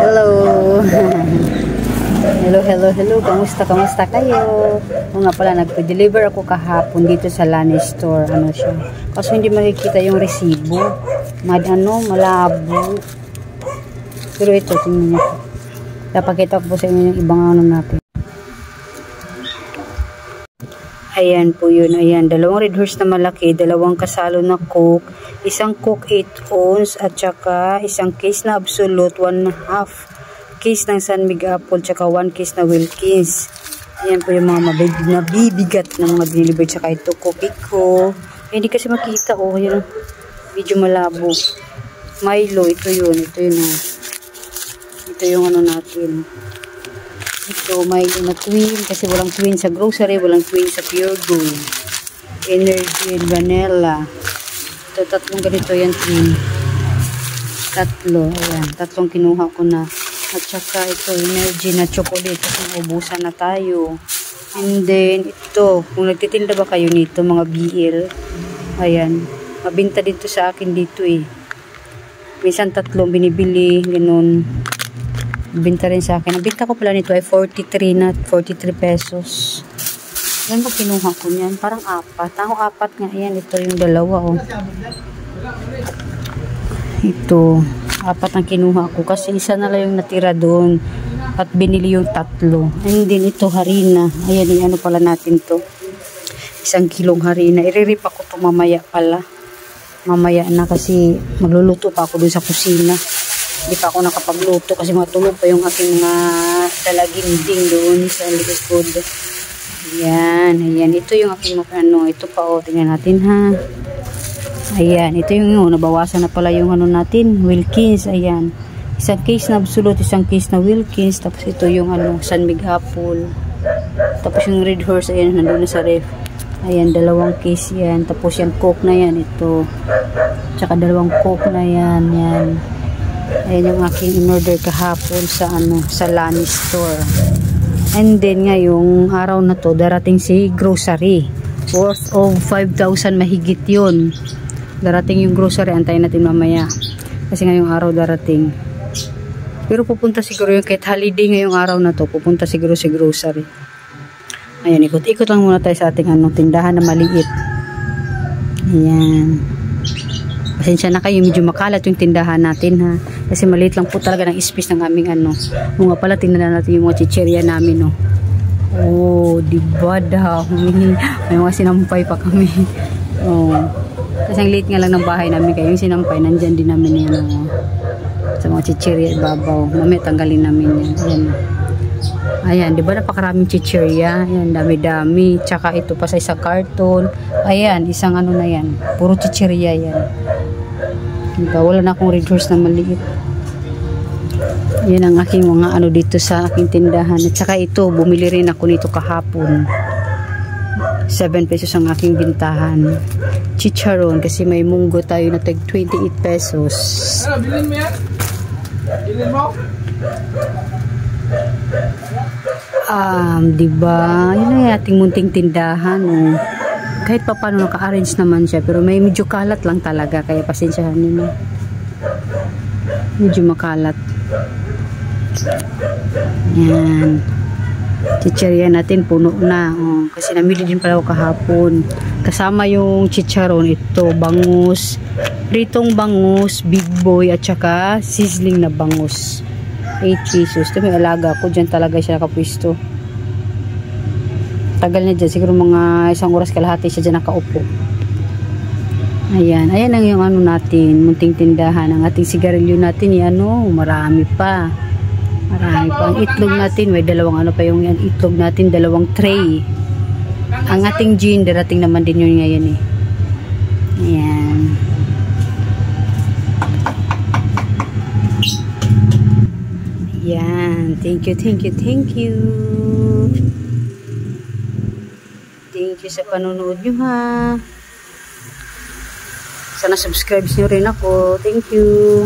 Hello. Hello. Kamusta kayo? O nga pala, nagpa-deliver ako kahapon dito sa Lani Store. Ano siya? Kaso hindi makikita yung resibo. Malabo. Pero ito, tingnan niyo. Napakita ko po sa inyo yung ibang ano natin. Ayan po yun. Ayan. 2 Red Horse na malaki. 2 kasalo na Coke. Isang Coke 8 ounce. At saka isang case na Absolute. 1.5 case ng San Miguel Apple. Tsaka 1 case na Wilkins. Ayan po yung mga mabibigat na mga delivery. Tsaka ito Coke ko. Hindi kasi makita. Oh, yun. Medyo malabo. Milo. Ito yun. Ito yung ano natin. Ito, may na twin kasi walang twin sa grocery, walang twin sa Pure Gold. Energy and vanilla. Ito, 3 ganito yan, twin. 3. Ayan, 3 kinuha ko na. At saka ito, energy na chocolate kasi naubusan na tayo. And then, ito, kung nagtitinda ba kayo nito, mga BL, ayan, mabinta dito sa akin dito eh. Minsan 3 binibili, ganun. Binta rin sa akin. Ang binta ko pala nito ay 43 pesos. Yan ba kinuha ko niyan? Parang 4. Ako 4 nga. Ayan, ito yung 2 oh. Ito. 4 ang kinuha ko kasi isa na lang yung natira doon. At binili yung 3. And then ito harina. Ayan, ano pala natin to. 1 kilong harina. Iririp ako to mamaya pala. Mamaya na kasi magluluto pa ako doon sa kusina. Hindi pa ako nakapagluto kasi matulog pa yung aking mga dalaginding doon sa likod. Ayan. Ito yung aking ano. Ito pa o. Tingnan natin ha. Ayan. Ito yung nabawasan na pala yung ano natin. Wilkins. Ayan. Isang case na Absolute. Isang case na Wilkins. Tapos ito yung ano. San Miguel Apple. Tapos yung Red Horse. Ayan. Nandun na sa ref. Ayan. 2 case yan. Tapos yung Coke na yan. Ito. Tsaka 2 Coke na yan. Yan. Ayan yung aking in-order kahapon sa sa Lani Store. And then ngayong araw na to darating si grocery worth of 5,000 mahigit yun. Darating yung grocery, antayin natin mamaya kasi ngayong araw darating. Pero pupunta siguro yung kahit holiday ngayong araw na to, pupunta siguro si grocery. Ayan, ikot lang muna tayo sa ating tindahan na maliit. Ayan. Pasensya na kayo, medyo makalat yung tindahan natin ha. Kasi maliit lang po talaga ng space ng aming O nga pala, tingnan natin yung mga chicherya namin Oh, diba daw. May mga sinampay pa kami. Oh. Kasi ang liit nga lang ng bahay namin kayo. Yung sinampay, nandyan din namin yan sa mga chicherya ibabaw. Mamaya tanggalin namin yan. Ayan, diba napakaraming chicherya. Ayan, dami-dami. Tsaka ito pa sa isang karton. Ayan, isang na yan. Puro chicherya yan. Diba, wala na akong Red Horse na maliit. Yan ang aking mga dito sa aking tindahan. At saka ito, bumili rin ako nito kahapon. 7 pesos ang aking bintahan. Chicharon, kasi may munggo tayo na tag 28 pesos. Ano, bilhin mo yan? Bilhin mo? Diba? Yun ang ating munting tindahan. Kahit pa paano naka-arrange naman siya, pero may medyo kalat lang talaga, kaya pasensyahan niyo na. Medyo makalat. Yan. Chicherya natin puno na. Kasi namili din pala ako kahapon. Kasama yung chicharon, ito, bangus, pritong bangus, big boy, at saka sizzling na bangus. 8 pesos. Ito may alaga ko. Diyan talaga siya nakapwisto. Tagal na dyan. Siguro mga 1 oras kalahati siya dyan nakaupo. Ayan. Ayan ang yung natin. Munting tindahan. Ang ating sigarilyo natin. Marami pa. Ang itlog natin. May 2 pa yung itlog natin. 2 tray. Ang ating gin. Darating naman din yun ngayon eh. Ayan. Yan. Thank you. Thank you sa panonood nyo ha. Sana subscribe nyo rin ako. Thank you.